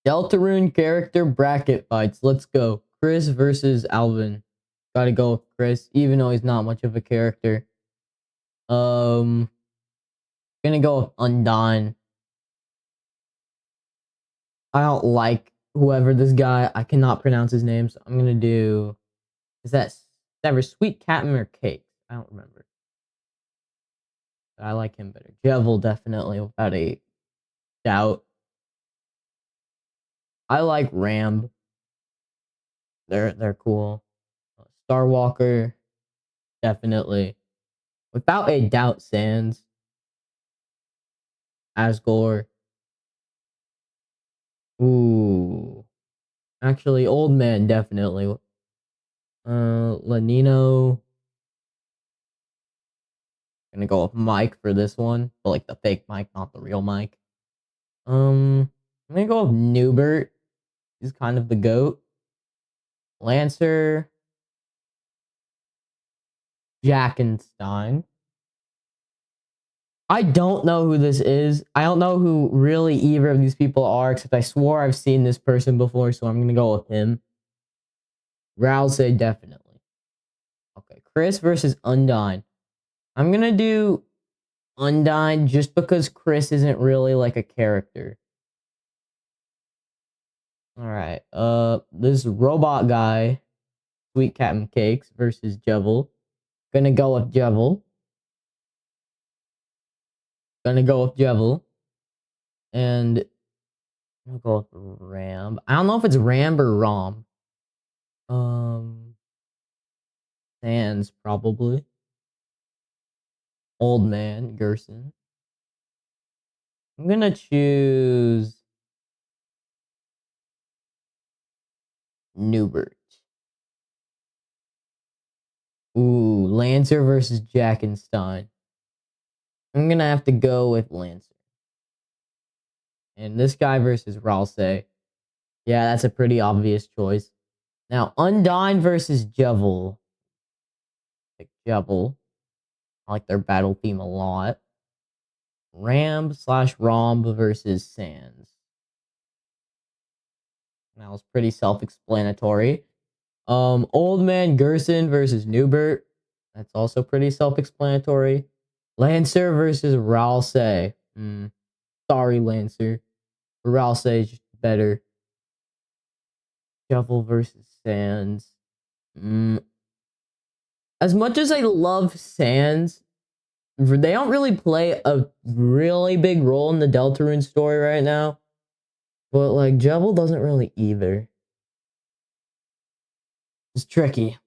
Deltarune character bracket fights. Let's go. Chris versus Alvin. Gotta go with Chris, even though he's not much of a character. Gonna go with Undyne. I don't like whoever this guy. I cannot pronounce his name, so I'm gonna do. Is that ever Sweet Catman or Cake? I don't remember. But I like him better. Jevil definitely without a doubt. I like Ram. They're cool. Starwalker definitely without a doubt. Sans, Asgore. Ooh, actually, Old Man definitely. Lenino. Gonna go with Mike for this one, but like the fake Mike, not the real Mike. I'm gonna go with Newbert. He's kind of the goat. Lancer. Jackenstein. I don't know who this is. I don't know who really either of these people are, except I swore I've seen this person before, so I'm gonna go with him. Rousey, definitely. Okay, Chris versus Undyne. I'm gonna do Undyne just because Chris isn't really like a character. Alright, this robot guy, Sweet Captain Cakes versus Jevil. Gonna go with Jevil. Gonna go with Jevil. And I'm gonna go with Ram. I don't know if it's Ram or Rom. Sans probably. Old Man, Gerson. I'm gonna choose Newbert. Ooh, Lancer versus Jackenstein. I'm gonna have to go with Lancer. And this guy versus Rousey. Yeah, that's a pretty obvious choice. Now, Undyne versus Jevil. Pick Jevil. I like their battle theme a lot. Ram slash Romb versus Sans. That was pretty self-explanatory. Old Man Gerson versus Newbert. That's also pretty self-explanatory. Lancer versus Rousey. Sorry, Lancer. Rousey is just better. Shuffle versus Sans. As much as I love Sans, they don't really play a really big role in the Deltarune story right now. But like Jevil doesn't really either. It's tricky.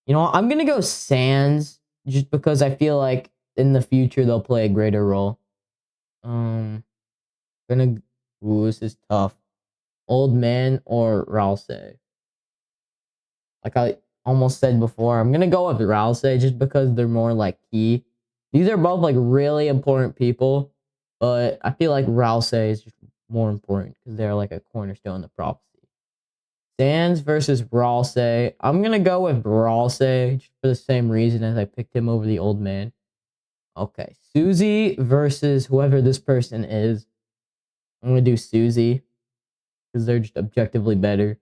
You know what? I'm gonna go Sans just because I feel like in the future they'll play a greater role. Gonna. Ooh, this is tough. Old Man or Rousey. Like I almost said before, I'm gonna go with Rousey just because they're more like key. These are both like really important people, but I feel like Rousey is just more important because they're like a cornerstone of prophecy. Sans versus Rousey. I'm gonna go with Rousey just for the same reason as I picked him over the Old Man. Okay, Susie versus whoever this person is. I'm gonna do Susie because they're just objectively better.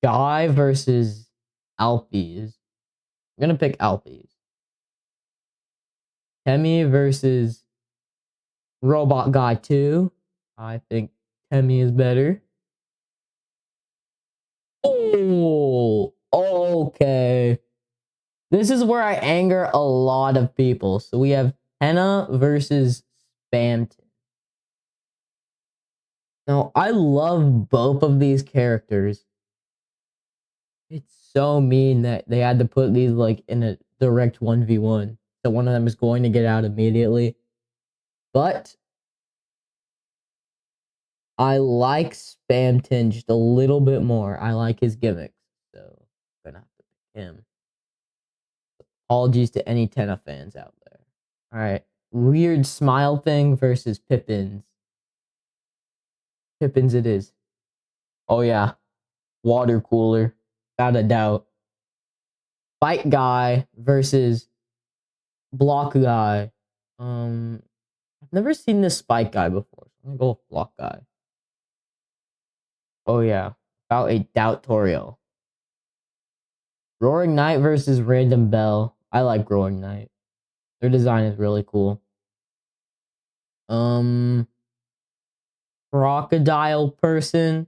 Guy versus Alphys. I'm gonna pick Alphys. Temmie versus Robot Guy 2. I think Temmie is better. Oh, okay. This is where I anger a lot of people. So we have Tenna versus Spamton. Now, I love both of these characters. It's so mean that they had to put these like in a direct 1v1. So one of them is going to get out immediately. But I like Spamton just a little bit more. I like his gimmicks. So I'm gonna have to pick him. Apologies to any Tenna fans out there. Alright. Weird smile thing versus Pippins. Pippins it is. Oh yeah. Water cooler. Without a doubt. Fight guy versus block guy. I've never seen this spike guy before, so I'm gonna go with Block Guy. Oh yeah, about a Doubtorial. Roaring Knight versus Random Bell. I like Roaring Knight. Their design is really cool. Crocodile Person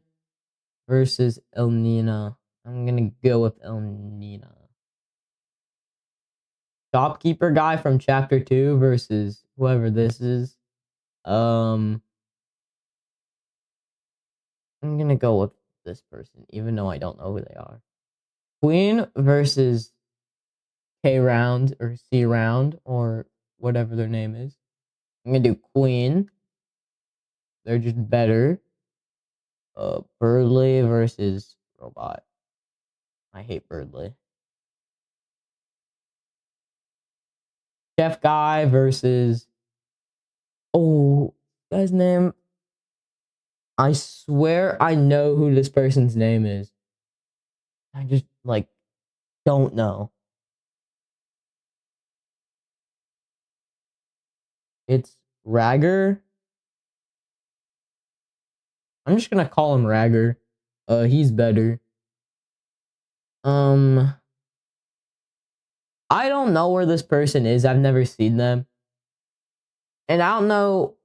versus Elnina. I'm gonna go with Elnina. Shopkeeper guy from chapter 2 versus whoever this is. I'm gonna go with this person, even though I don't know who they are. Queen versus K round or C round or whatever their name is. I'm gonna do Queen. They're just better. Birdly versus Robot. I hate Birdly. Chef guy versus guy's name. I swear I know who this person's name is. I just like don't know. It's Ragger. I'm just gonna call him Ragger. He's better. I don't know where this person is. I've never seen them. And I don't know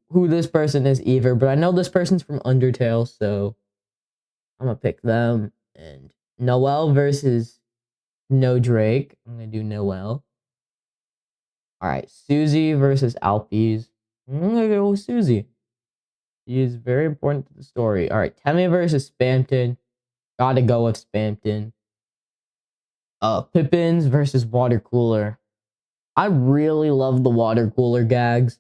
who this person is either, but I know this person's from Undertale, so I'm gonna pick them. And Noelle versus No Drake. I'm gonna do Noelle. Alright, Susie versus Alpies. I'm gonna go with Susie. She is very important to the story. Alright, Temmie versus Spamton. Gotta go with Spamton. Pippins versus Water Cooler. I really love the Water Cooler gags,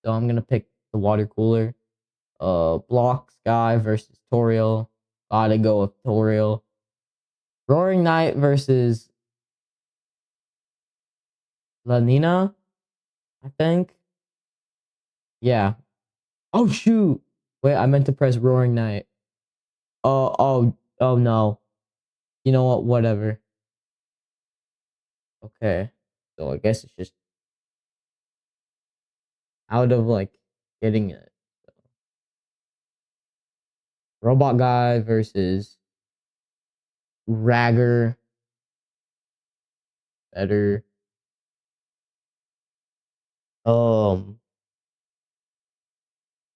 so I'm gonna pick the Water Cooler. Blocks guy versus Toriel. Gotta go with Toriel. Roaring Knight versus Lanina, I think. Yeah. Oh shoot! Wait, I meant to press Roaring Knight. Oh no. You know what? Whatever. Okay. So I guess it's just out of like getting it. Robot guy versus Ragger. Better. Um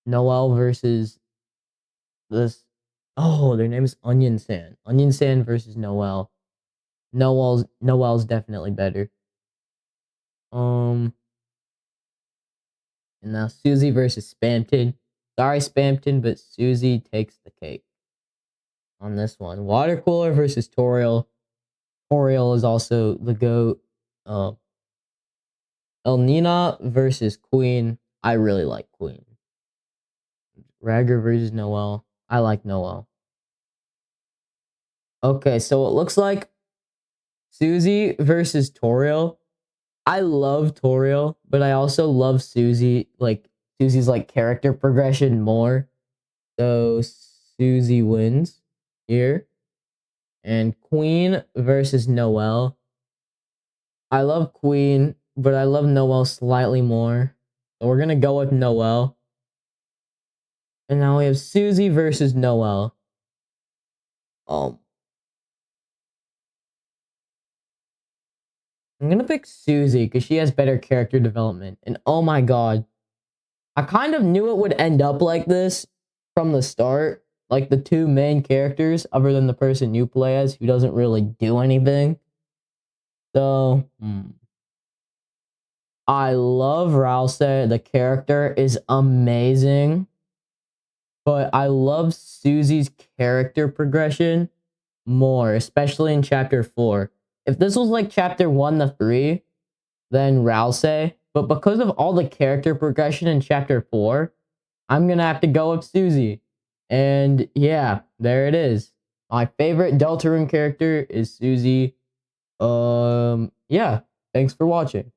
Noelle versus this. Oh, their name is Onion Sand. Onion Sand versus Noelle. Noelle's definitely better. And now Susie versus Spamton. Sorry, Spamton, but Susie takes the cake on this one. Water Cooler versus Toriel. Toriel is also the GOAT. Elnina versus Queen. I really like Queen. Ragger versus Noelle. I like Noelle. Okay, so it looks like Susie versus Toriel. I love Toriel, but I also love Susie. Like Susie's like character progression more. So Susie wins here. And Queen versus Noelle. I love Queen, but I love Noelle slightly more. So we're gonna go with Noelle. And now we have Susie versus Noelle. Um, I'm gonna pick Susie because she has better character development. And oh my god, I kind of knew it would end up like this from the start. Like the two main characters, other than the person you play as, who doesn't really do anything. So, I love Rouse. The character is amazing. But I love Susie's character progression more, especially in chapter 4. If this was like chapter 1 to 3, then Rouse. But because of all the character progression in chapter 4, I'm gonna have to go with Susie. And yeah, there it is. My favorite Deltarune character is Susie. Yeah, thanks for watching.